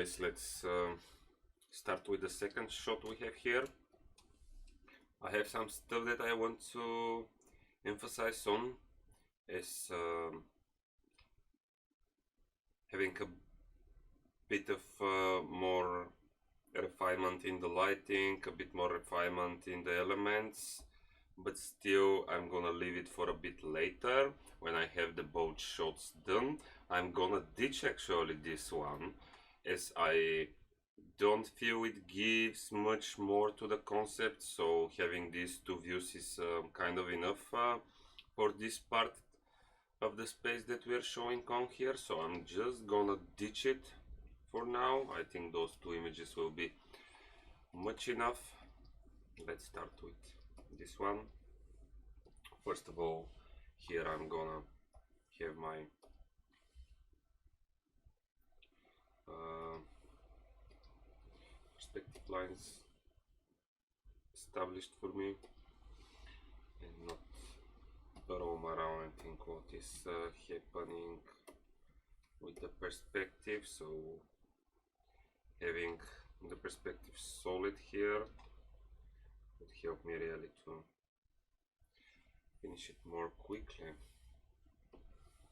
guys, let's start with the second shot we have here. I have some stuff that I want to emphasize on as having a bit of more refinement in the lighting, a bit more refinement in the elements, but still I'm gonna leave it for a bit later when I have the both shots done. I'm gonna ditch actually this one as I don't feel it gives much more to the concept, so having these two views is kind of enough for this part of the space that we're showing on here. So I'm just gonna ditch it for now. I think those two images will be much enough. Let's start with this one. First of all, here I'm gonna have my perspective lines established for me and not roam around and think what is happening with the perspective. So having the perspective solid here would help me really to finish it more quickly.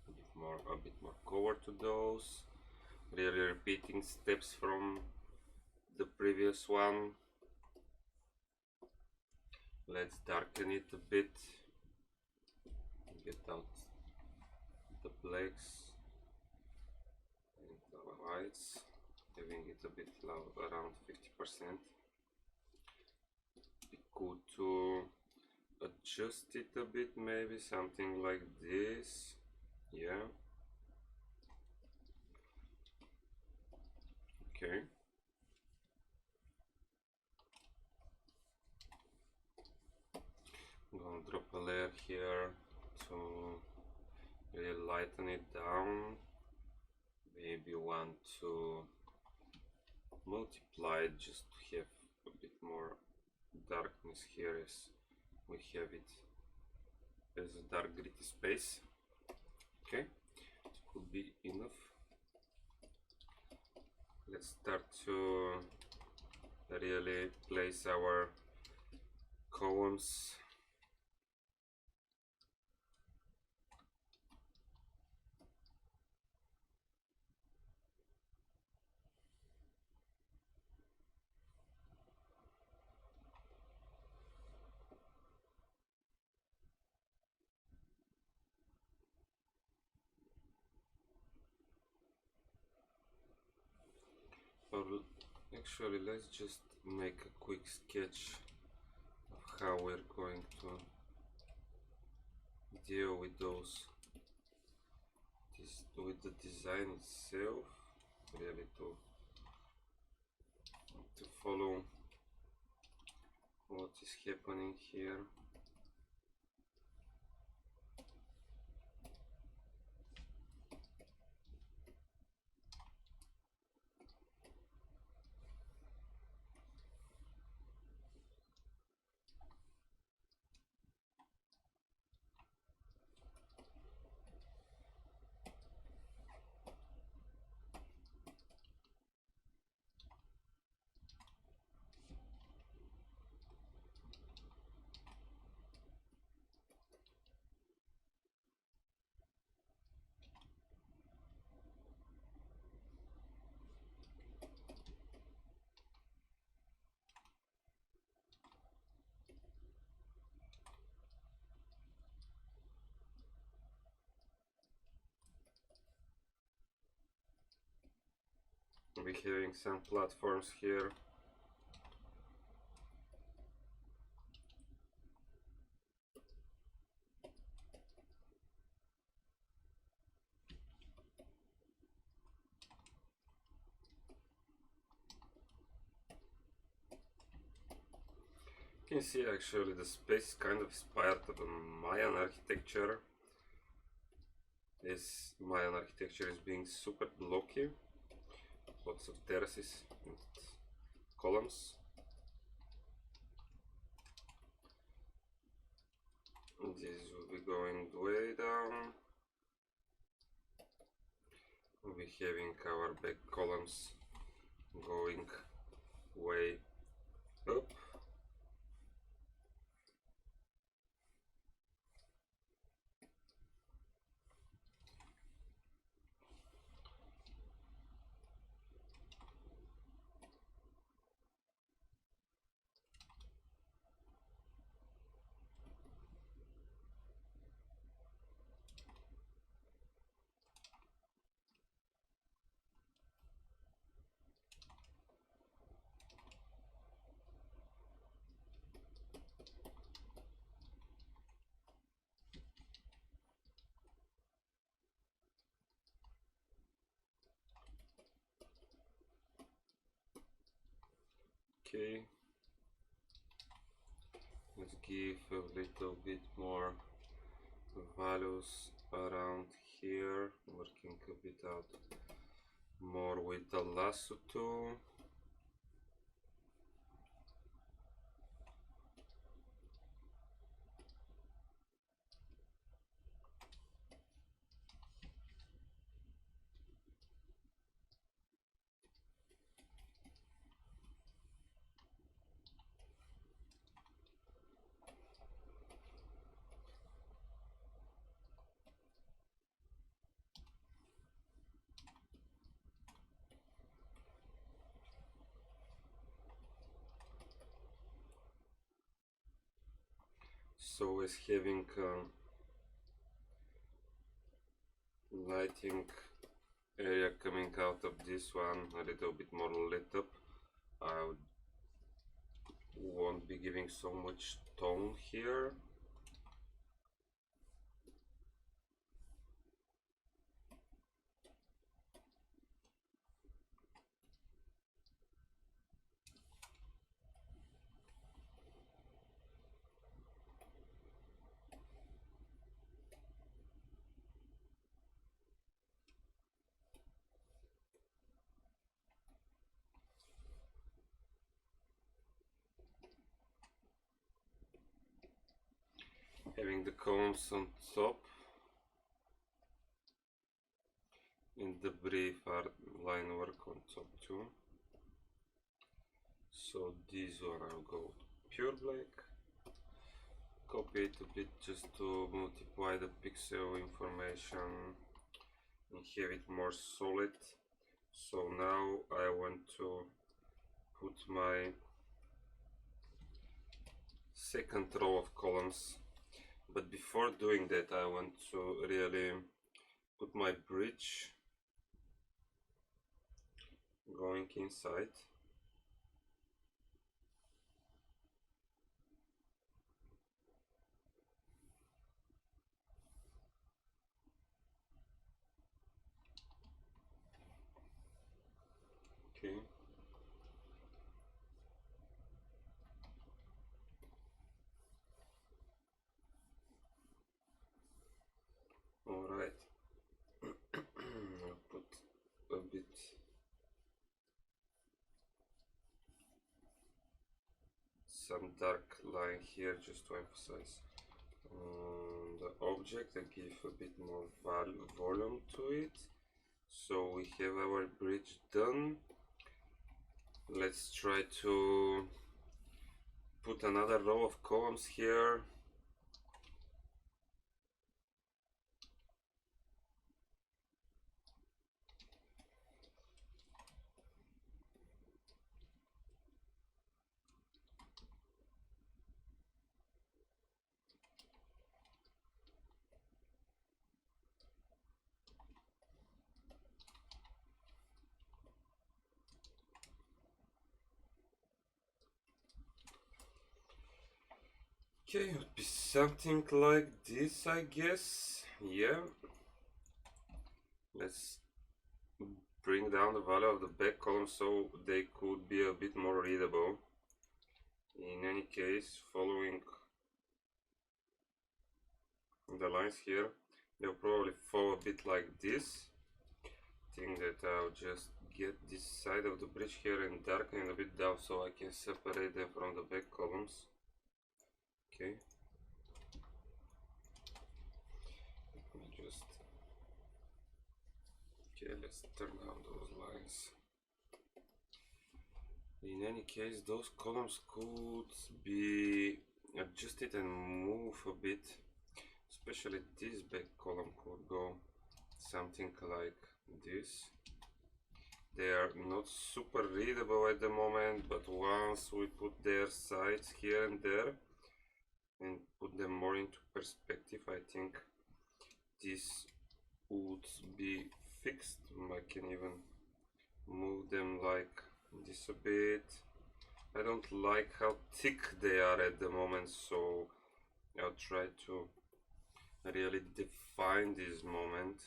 A bit more cover to those, really repeating steps from the previous one. Let's darken it a bit, get out the blacks and the whites, having it a bit low, around 50%. Be good to adjust it a bit, maybe something like this. Yeah. Okay. I'm gonna drop a layer here to really lighten it down. Maybe want to multiply it just to have a bit more darkness here as we have it as a dark gritty space. Okay, it could be enough. Let's start to really place our columns. Or actually, let's just make a quick sketch of how we're going to deal with those, with the design itself, really to follow what is happening here. We're having some platforms here. You can see actually the space kind of inspired of Mayan architecture. This Mayan architecture is being super blocky. Lots of terraces and columns. And this will be going way down. We'll be having our back columns going way up. Okay, let's give a little bit more values around here, working a bit out more with the lasso tool. So as having lighting area coming out of this one a little bit more lit up, I won't be giving so much tone here. Having the columns on top in the brief line work on top too. So this one I'll go pure black, copy it a bit just to multiply the pixel information and have it more solid. So now I want to put my second row of columns, but before doing that I want to really put my bridge going inside. Okay. All right. I'll put a bit some dark line here just to emphasize the object and give a bit more volume to it. So we have our bridge done. Let's try to put another row of columns here. Okay, it would be something like this, I guess. Yeah. Let's bring down the value of the back column so they could be a bit more readable. In any case, following the lines here, they'll probably fall a bit like this. I think that I'll just get this side of the bridge here and darken it a bit down so I can separate them from the back columns. Okay. Let me just... Okay, let's turn down those lines. In any case, those columns could be adjusted and move a bit, especially this back column could go something like this. They are not super readable at the moment, but once we put their sides here and there and put them more into perspective, I think this would be fixed. I can even move them like this a bit. I don't like how thick they are at the moment, so I'll try to really define this moment.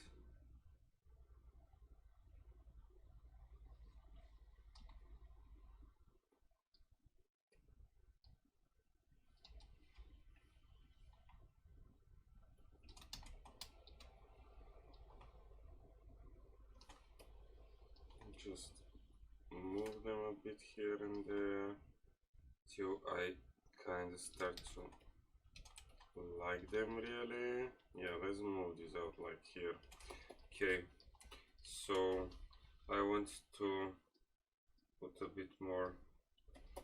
Just move them a bit here and there till I kind of start to like them really. Yeah, let's move this out like here. Okay, so I want to put a bit more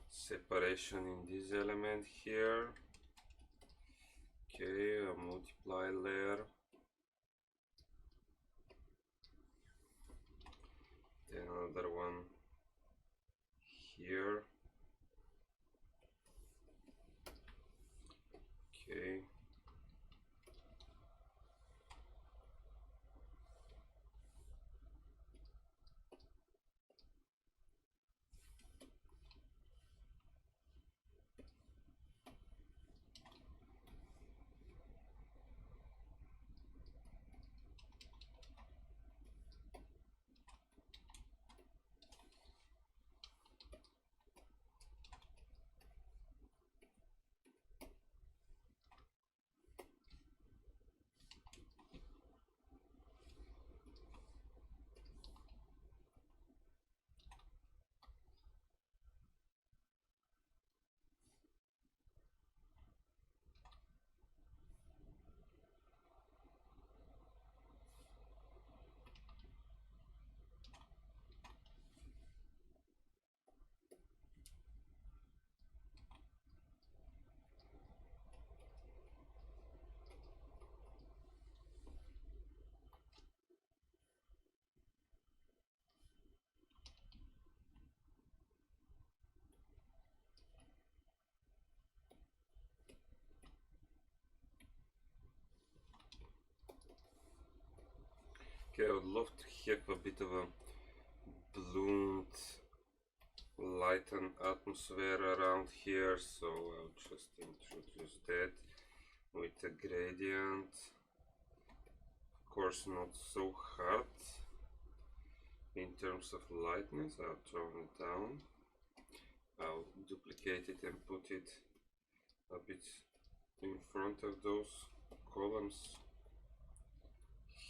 separation in this element here. Okay, a multiply layer, then another one here. Okay, okay, I would love to have a bit of a ballooned light and atmosphere around here, so I'll just introduce that with a gradient. Of course, not so hard in terms of lightness. I'll tone it down. I'll duplicate it and put it a bit in front of those columns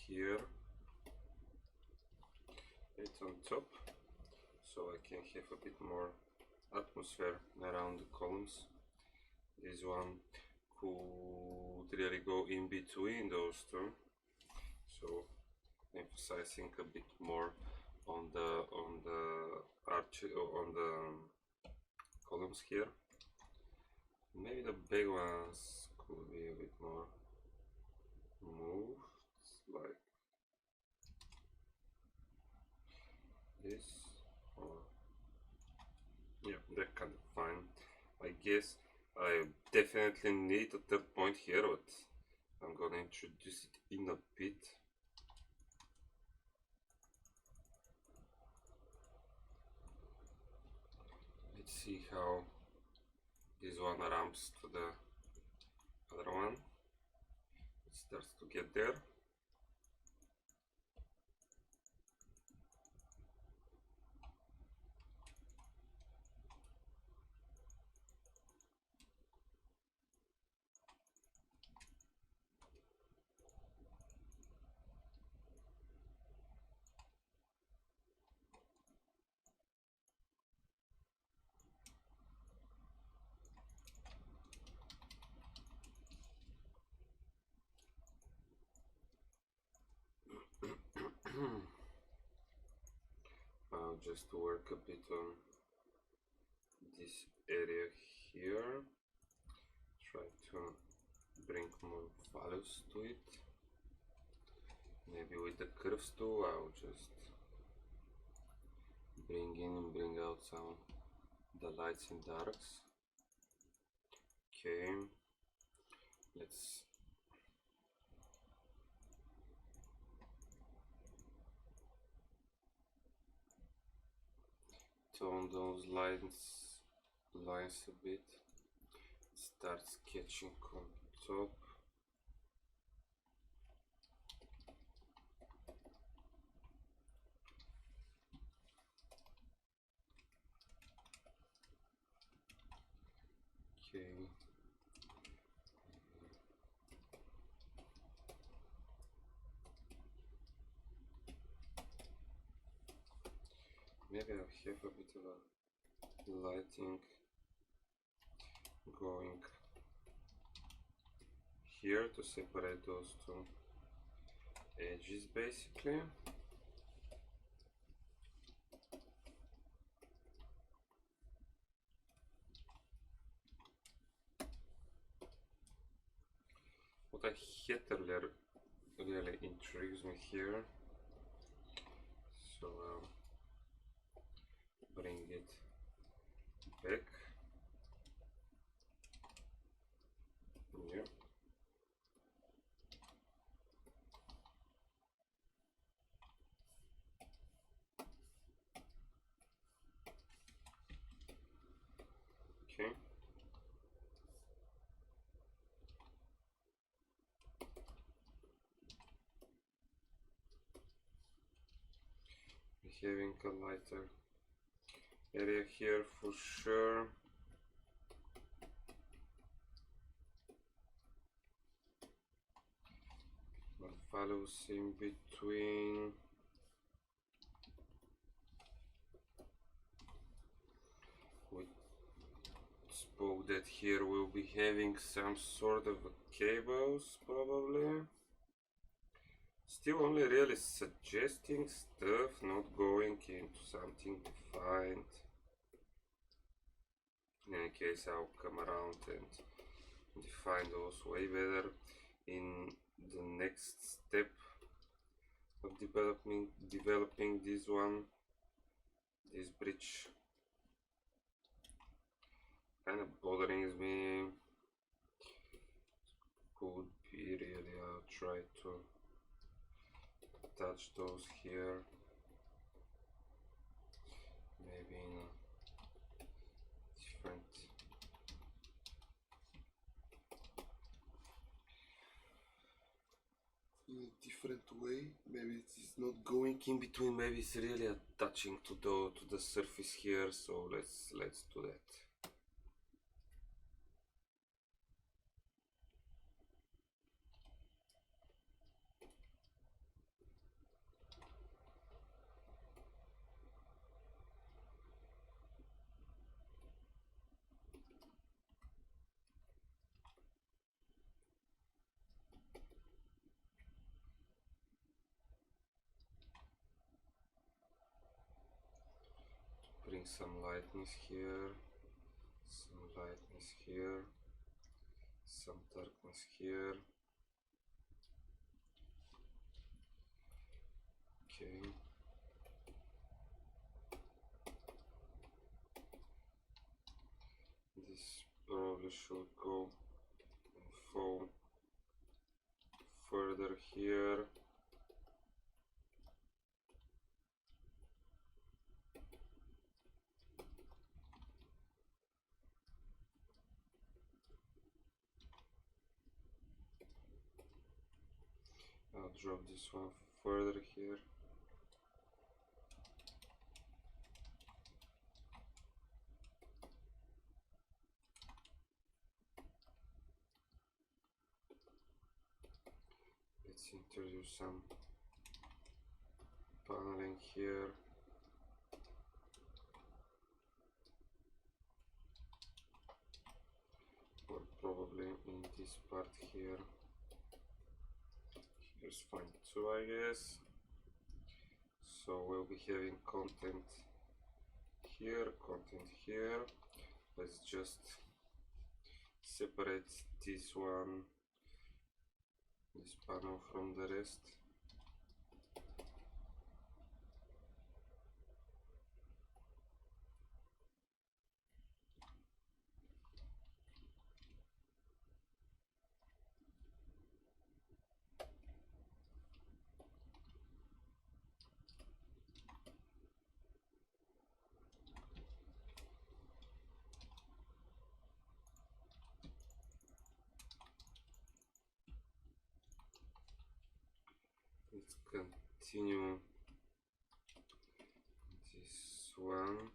here. It on top, so I can have a bit more atmosphere around the columns. This one could really go in between those two, so emphasizing a bit more on the arch on the columns here. Maybe the big ones could be a bit more moved, like this, or yeah, they're kind of fine. I guess I definitely need a third point here, but I'm gonna introduce it in a bit. Let's see how this one ramps to the other one. It starts to get there. I'll just work a bit on this area here, try to bring more values to it. Maybe with the curves too, I'll just bring in and bring out some the lights and darks. Okay, let's tone those lines a bit. Start sketching on top. Okay. Maybe I'll have a bit of a lighting going here to separate those two edges basically. What I hit earlier really intrigues me here, so I'll bring it back. Yeah. Okay. Having a lighter area here for sure. More values in between. We spoke that here we'll be having some sort of cables probably. Still only really suggesting stuff, not going into something defined. In any case, I'll come around and define those way better in the next step of developing this bridge. Kind of bothering me. Could be really, I'll try to touch those here, maybe in a different way. Maybe it's not going in between, maybe it's really attaching to the surface here, so let's do that. Bring some lightness here, some lightness here, some darkness here. Okay. This probably should go and fall further here. I'll drop this one further here. Let's introduce some paneling here. Or probably in this part here. Here's fine too, I guess. So we'll be having content here, Let's just separate this panel from the rest. Let's continue this one.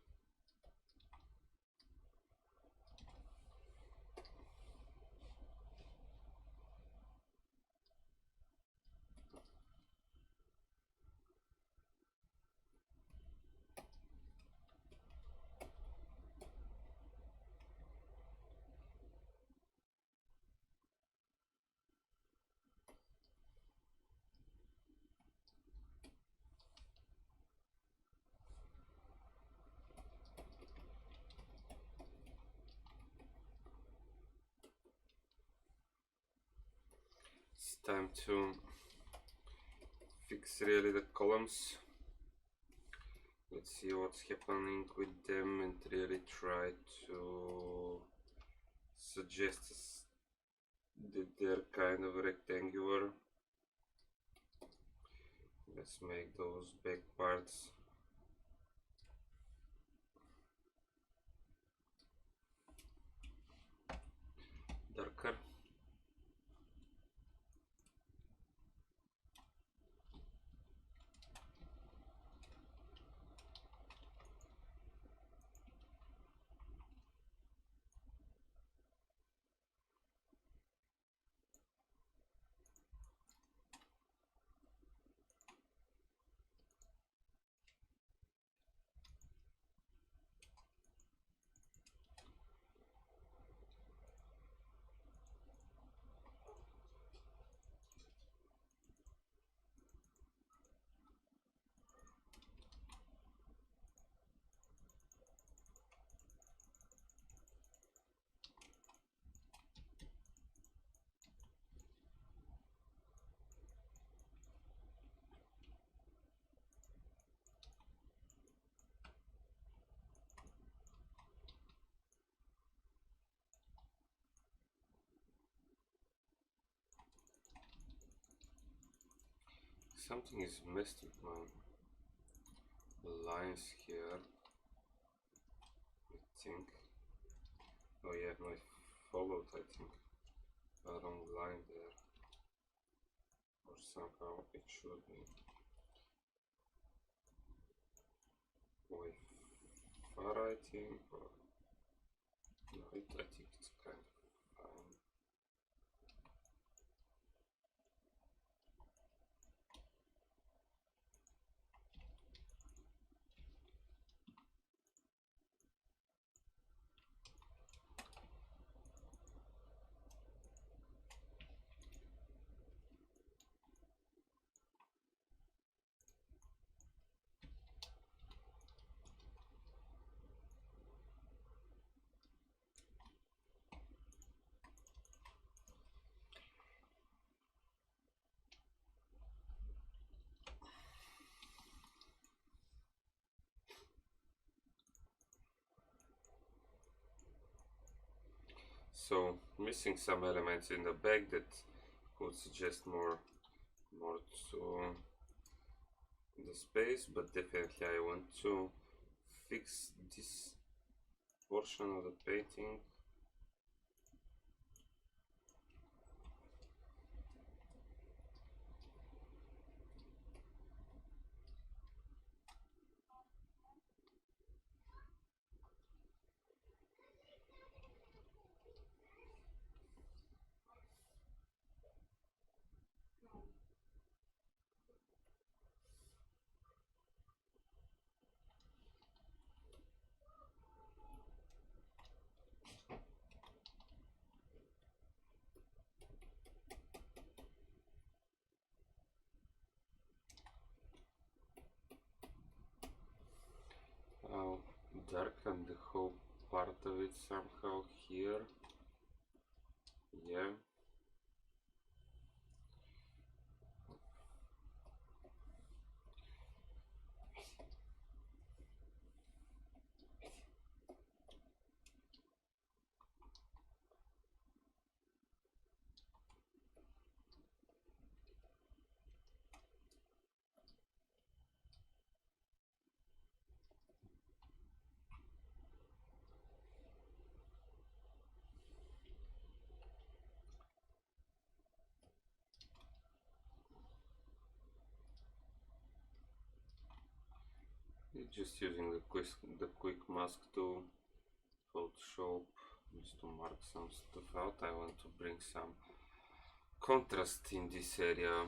It's time to fix really the columns. Let's see what's happening with them and really try to suggest that they're kind of rectangular. Let's make those back parts darker. Something is messed with my lines here, I think. Oh yeah, I followed, I think, a wrong line there. Or somehow it should be way far, I think, or no, I think it's kind of fine. So missing some elements in the back that could suggest more to the space, but definitely I want to fix this portion of the painting. just using the quick mask tool, Photoshop, just to mark some stuff out. I want to bring some contrast in this area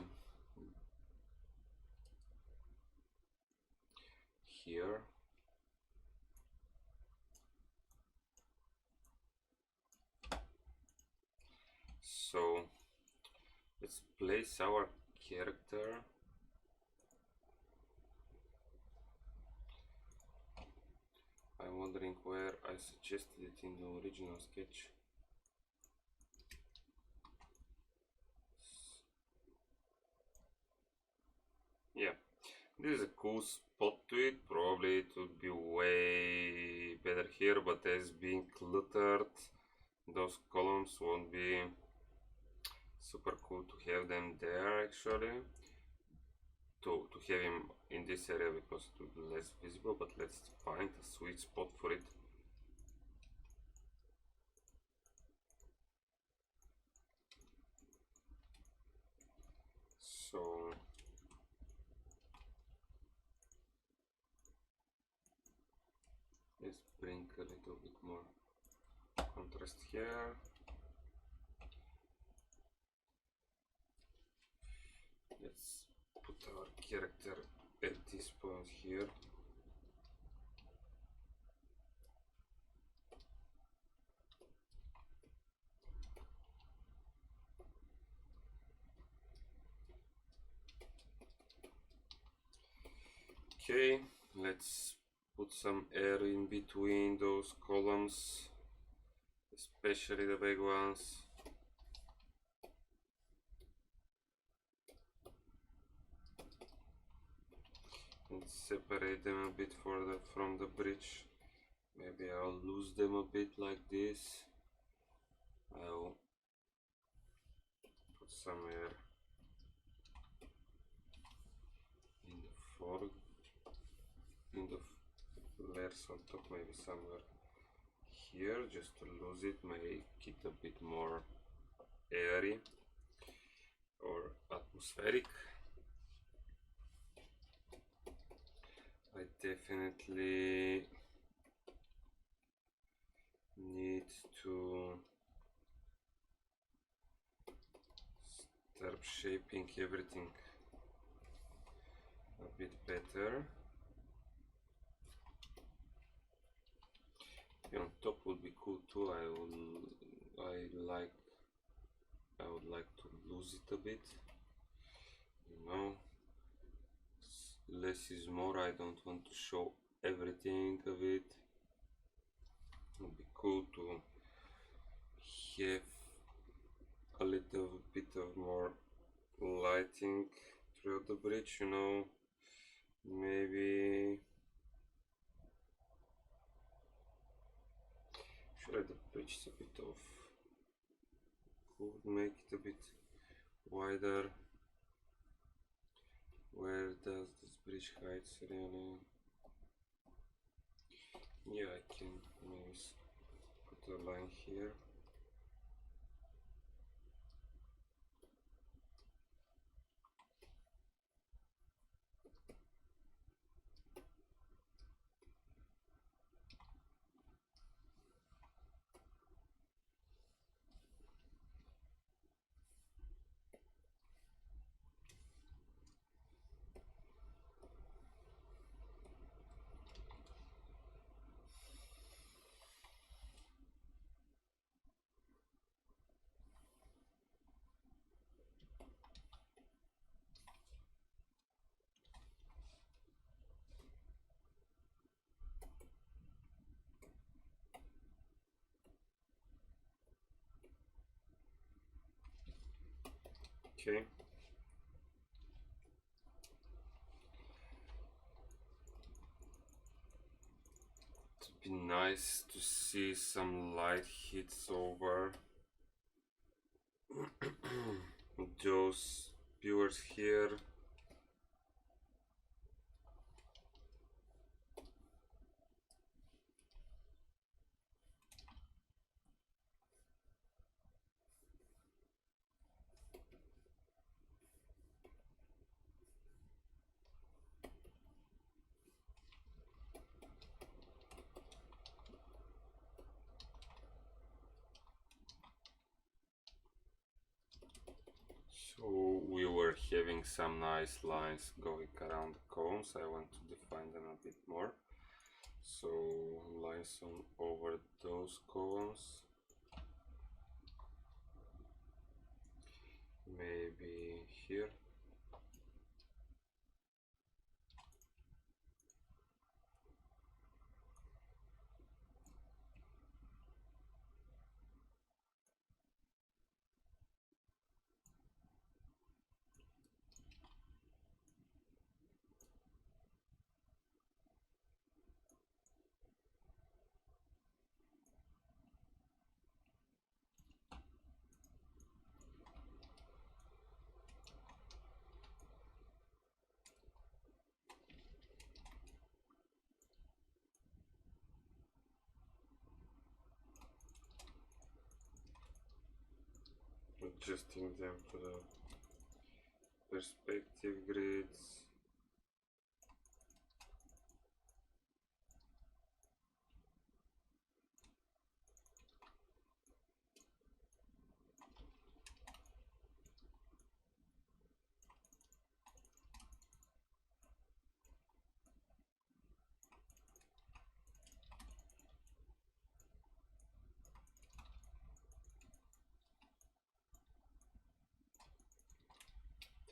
here. So let's place our character. I'm wondering where I suggested it in the original sketch. Yeah, this is a cool spot to it. Probably it would be way better here, but as being cluttered, those columns won't be super cool to have them there actually. To have him in this area because it will be less visible, but let's find a sweet spot for it. So let's bring a little bit more contrast here. Let's put our character at this point here. Okay, let's put some air in between those columns, especially the big ones. And separate them a bit further from the bridge. Maybe I'll lose them a bit like this. I'll put some air in the fore, in the layers on top, maybe somewhere here, just to lose it, make it a bit more airy or atmospheric. I definitely need to start shaping everything a bit better. On top would be cool too. I would like to lose it a bit, you know. Less is more. I don't want to show everything of it. It would be cool to have a little bit of more lighting throughout the bridge, you know. Maybe should I the bridge a bit off? Could make it a bit wider. Where does this bridge height really? Yeah, I can maybe put a line here. Okay. It'd be nice to see some light hits over those viewers here. are having some nice lines going around the cones. I want to define them a bit more. So lines on over those cones. Maybe here. Adjusting them to the perspective grids.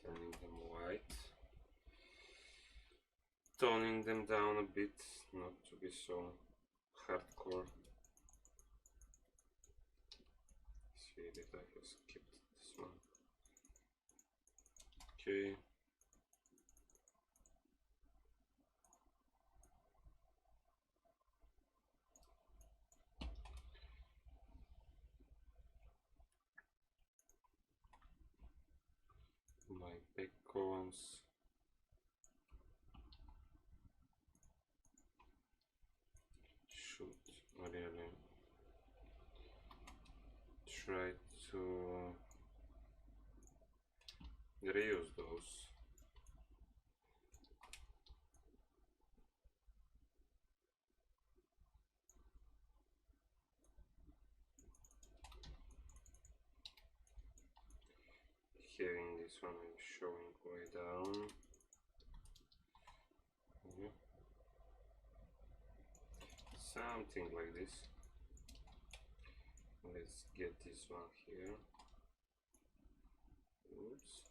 Turning them white. Toning them down a bit, not to be so hardcore. See that I have skipped this one. Okay. My back cones. Should really try to reuse those. Having this one I'm showing way down. Something like this. Let's get this one here. Oops.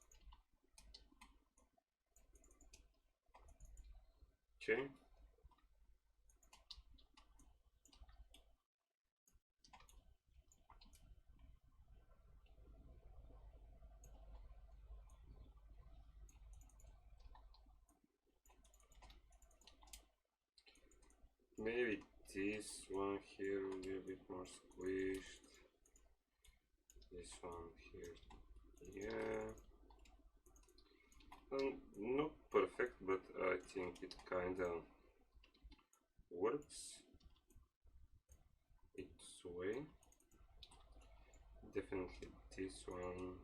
Okay. Maybe this one here will be a bit more squished. This one here, yeah. Not perfect, but I think it kinda works its way. Definitely this one.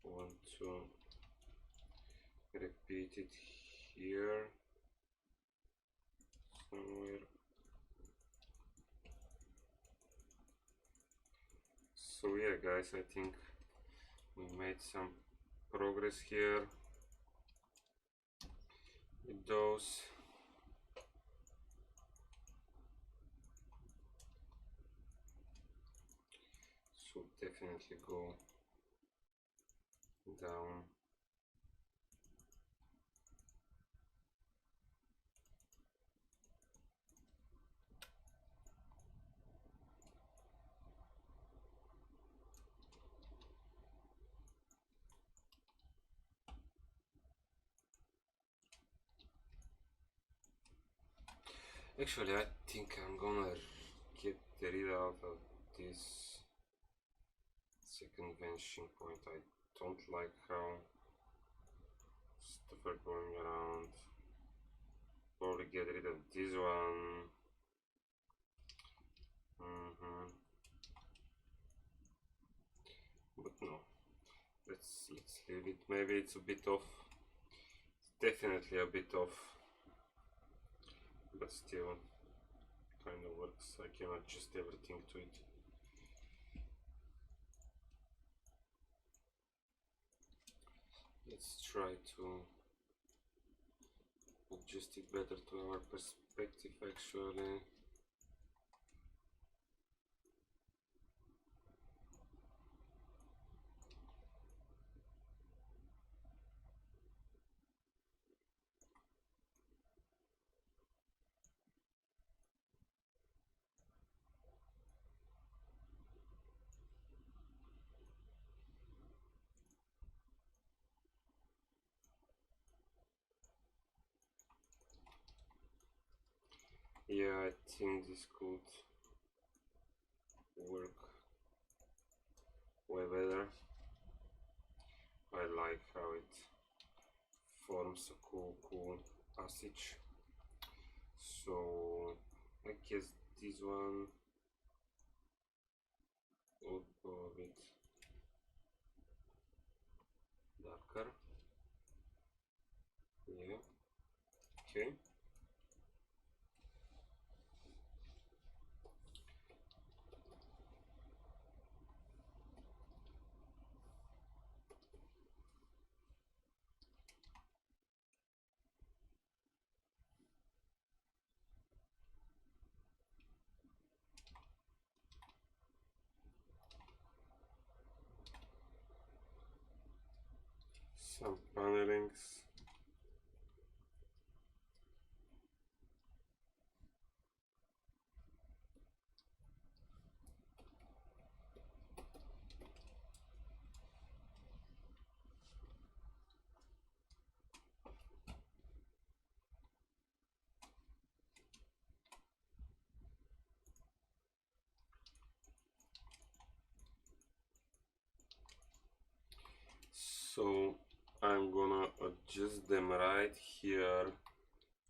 Want to repeat it here somewhere. So yeah guys, I think we made some progress here with those. Should definitely go down. Actually, I think I'm gonna get rid of this second vanishing point. I don't like how stuff are going around. Probably get rid of this one. But no, let's leave it. Maybe it's a bit off. It's definitely a bit off, but still kind of works. I can adjust everything to it. Let's try to adjust it better to our perspective actually. Yeah, I think this could work way better. I like how it forms a cool passage. So I guess this one would go a bit darker. Yeah, okay. Some panelings. So I'm gonna adjust them right here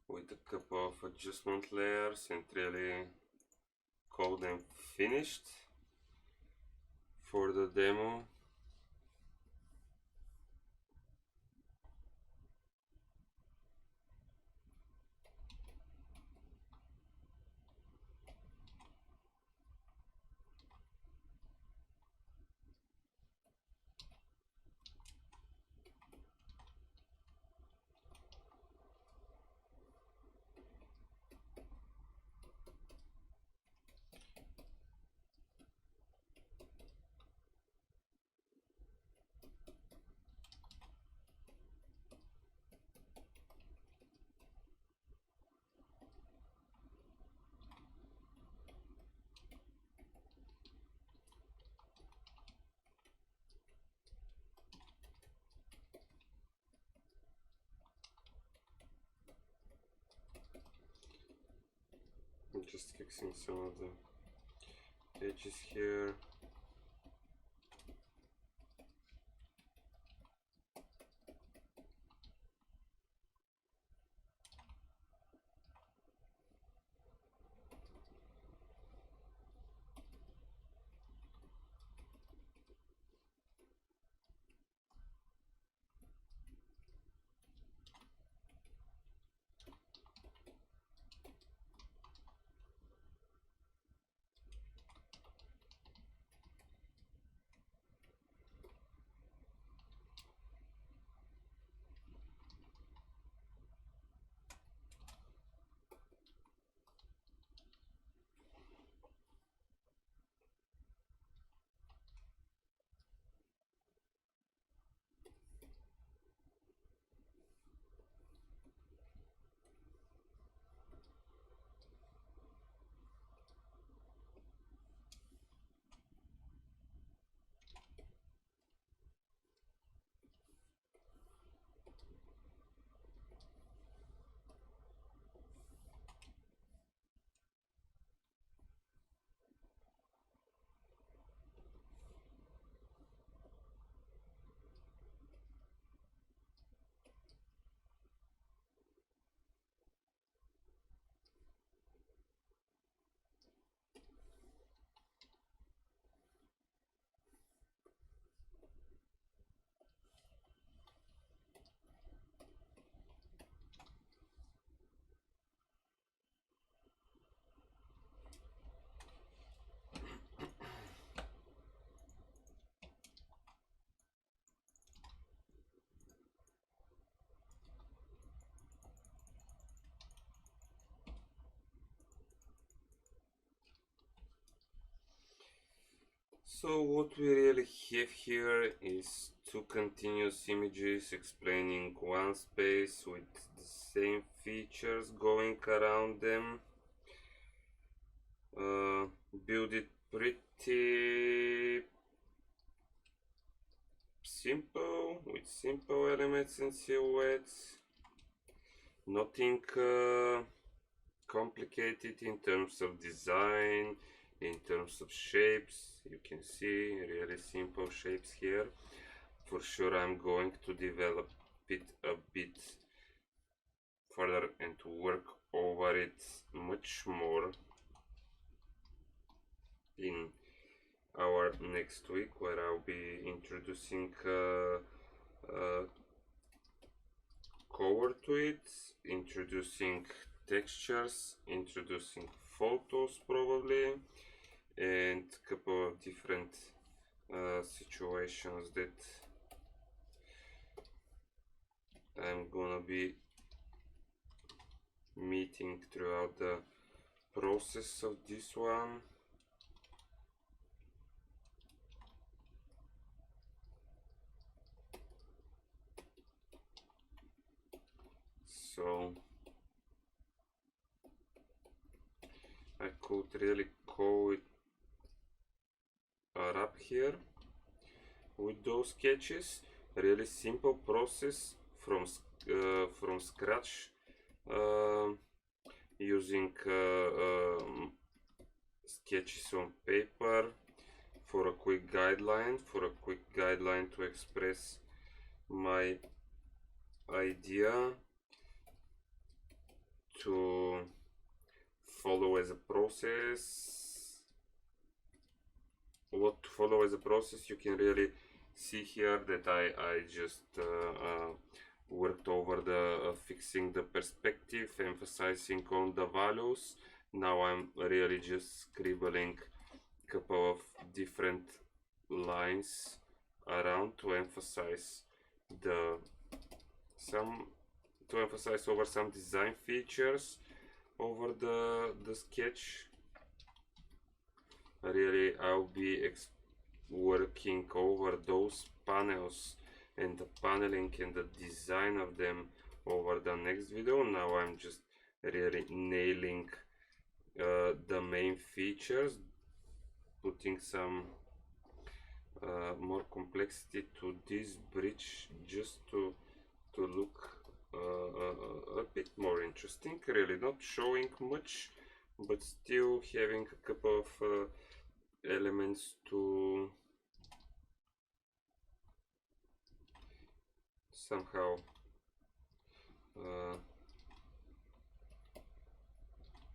with a couple of adjustment layers and really call them finished for the demo. I'm just fixing some of the edges here. So what we really have here is two continuous images explaining one space with the same features going around them. Build it pretty simple, with simple elements and silhouettes. Nothing complicated in terms of design, in terms of shapes. You can see really simple shapes here. For sure I'm going to develop it a bit further and to work over it much more in our next week, where I'll be introducing color to it, introducing textures, introducing photos probably, and a couple of different situations that I'm gonna be meeting throughout the process of this one. So I could really call it a wrap here with those sketches. Really simple process from scratch, using sketches on paper for a quick guideline, to express my idea, to follow as a process. What to follow as a process, you can really see here that I just worked over the fixing the perspective, emphasizing on the values. Now I'm really just scribbling a couple of different lines around to emphasize over some design features over the sketch. Really, I'll be working over those panels and the paneling and the design of them over the next video. Now I'm just really nailing the main features, putting some more complexity to this bridge, just to look a bit more interesting. Really not showing much, but still having a couple of elements to somehow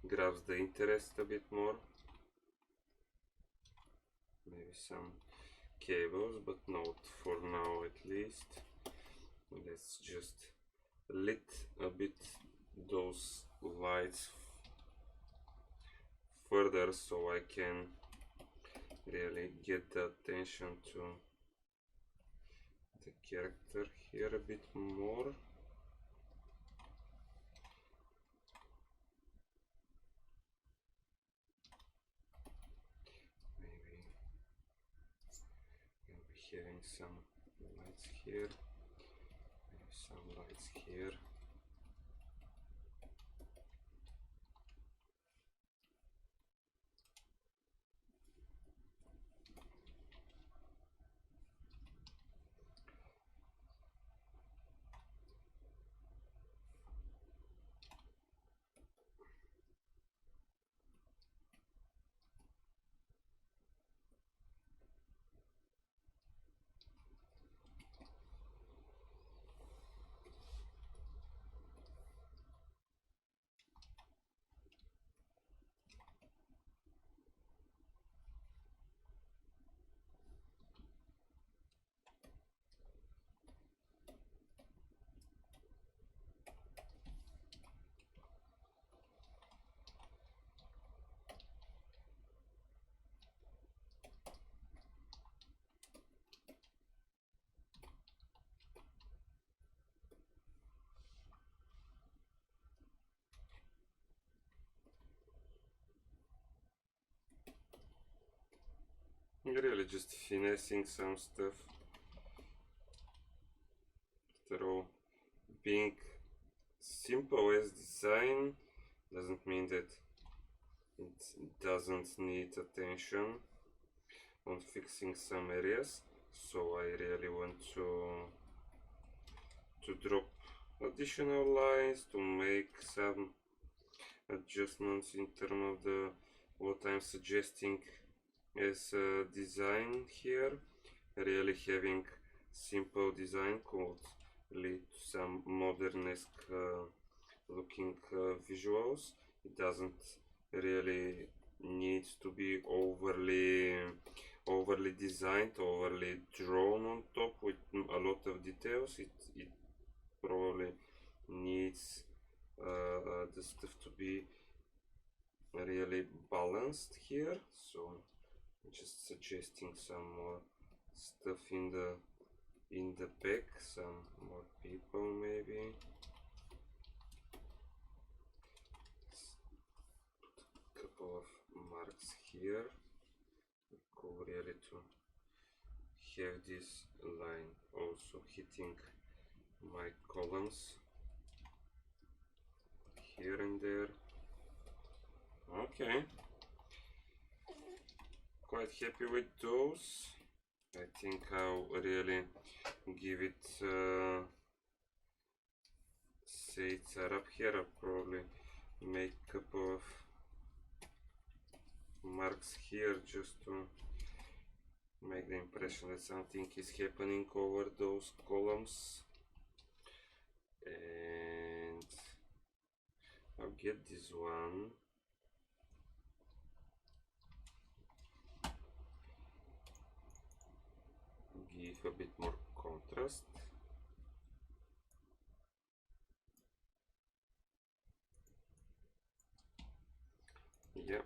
grabs the interest a bit more. Maybe some cables, but not for now at least. Let's just lit a bit those lights further so I can really get the attention to the character here a bit more. Maybe we'll be having some lights here, maybe some lights here. Really just finessing some stuff. After all, being simple as design doesn't mean that it doesn't need attention on fixing some areas. So I really want to drop additional lines, to make some adjustments in terms of the what I'm suggesting as design here. Really having simple design could lead to some modern-esque looking visuals. It doesn't really need to be overly designed, overly drawn on top with a lot of details. It probably needs the stuff to be really balanced here. So just suggesting some more stuff in the back, some more people maybe. Couple of marks here. Cool, really to have this line also hitting my columns here and there. Okay, quite happy with those. I think I'll really give it say it's up here. I'll probably make a couple of marks here just to make the impression that something is happening over those columns. And I'll get this one. Give a bit more contrast. Yeah.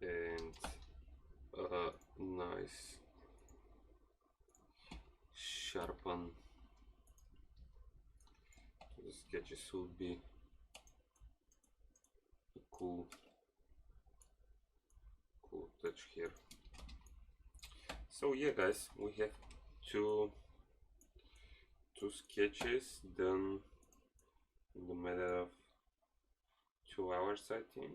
And nice sharpen the sketches would be a cool touch here. So yeah guys, we have two sketches done in the matter of 2 hours, I think,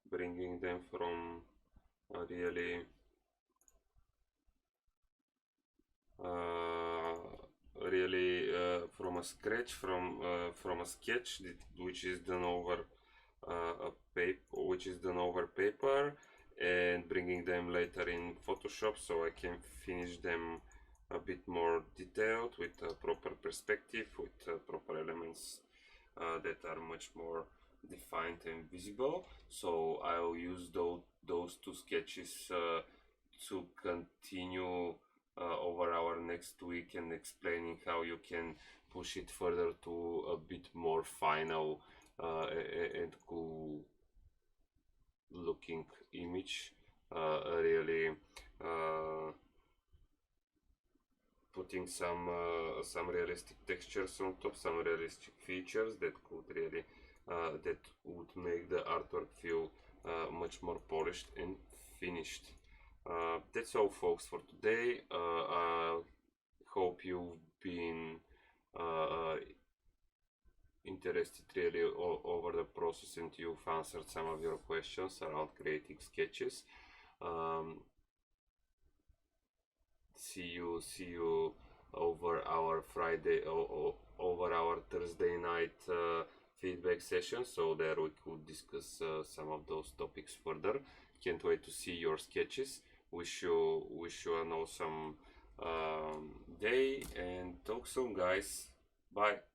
bringing them from a really from a sketch which is done over paper, and bringing them later in Photoshop so I can finish them a bit more detailed with a proper perspective, with proper elements that are much more defined and visible. So I'll use those two sketches to continue over our next week, and explaining how you can push it further to a bit more final and cool looking image. Really putting some realistic textures on top, some realistic features that could really that would make the artwork feel much more polished and finished. That's all folks for today. I hope you've been interested really over the process, and you've answered some of your questions around creating sketches. See you over our over our Thursday night feedback session, so there we could discuss some of those topics further. Can't wait to see your sketches. Wish you an awesome day, and talk soon guys. Bye.